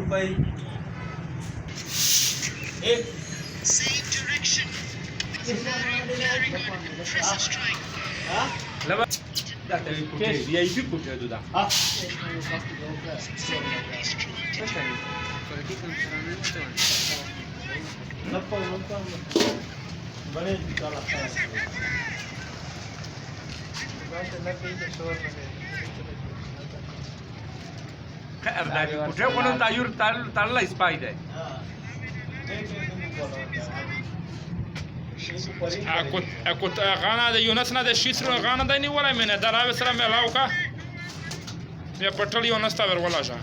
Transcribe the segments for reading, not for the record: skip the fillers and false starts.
रुपये एक VIP कुठे आहे तुझा कुठे कोण तायूर ताळला पाहिजे غانا د یونس نه د شیسرو غانا د نیولای مینه دراوی سره ملاو کا بیا پټل یونس تا ور ولا شا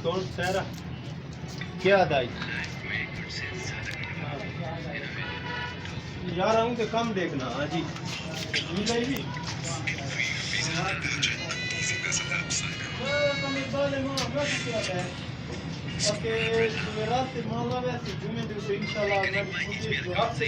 कौन सारा क्या दाई यार हूँ के कम देखना हाँ जी नहीं भी ओके रात से माला वैसे जुमे दिन से इंशाल्लाह मैं मुझे आपसे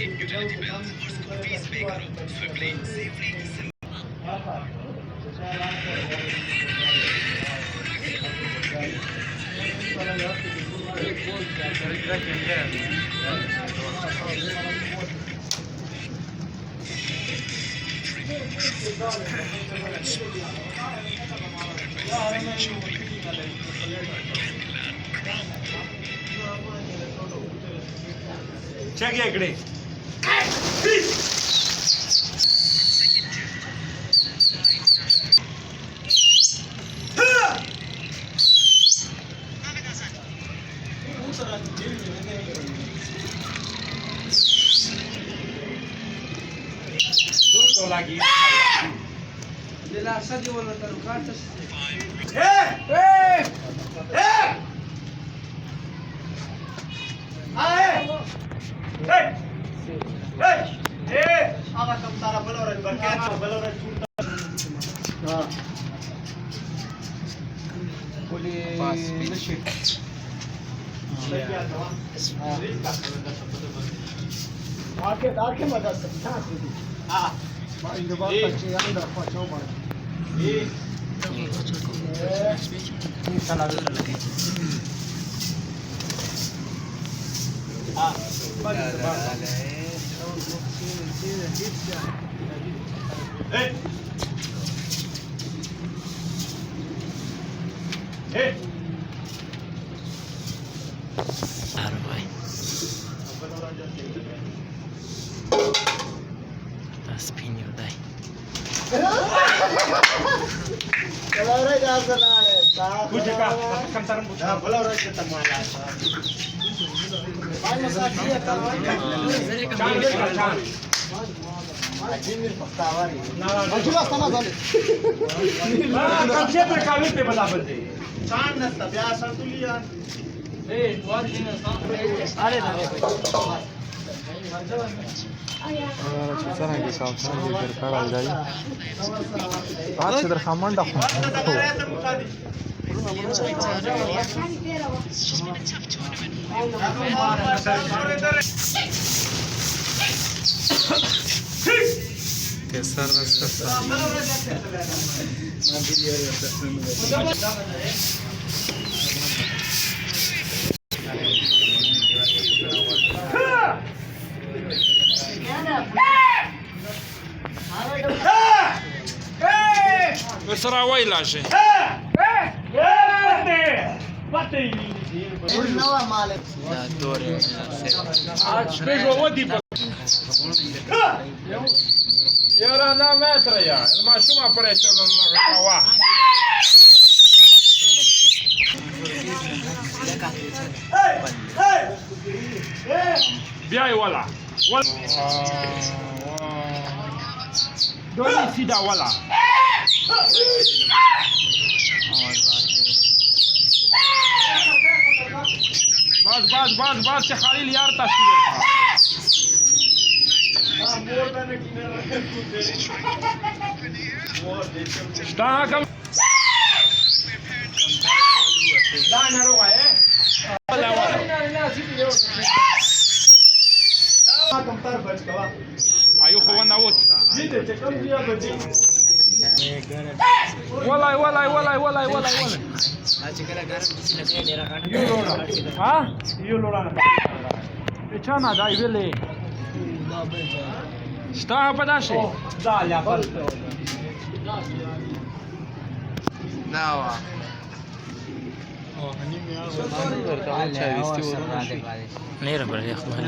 check या इकडे lagi Dilasa di wala tarukatas. Sara waila she. Era na metra ya. Ma shuma precio la kawa. Biai wala. Doni sida wala. बस खाली यार तस्वीर आयु खवन नावत जिथे ते कम दिया बजे वलाय हा यो लोड़ा e c'hanno dai vele sta a pedace Dalja Dava. نيرة بري أخوان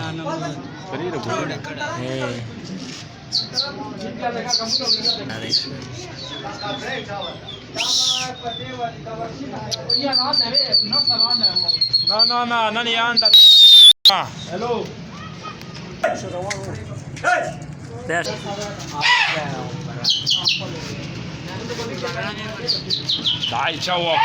إيه no non gli anda Hello dai ciao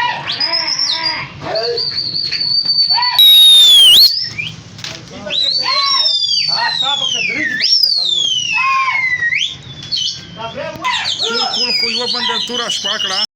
Koliko je opet da turaš pakla?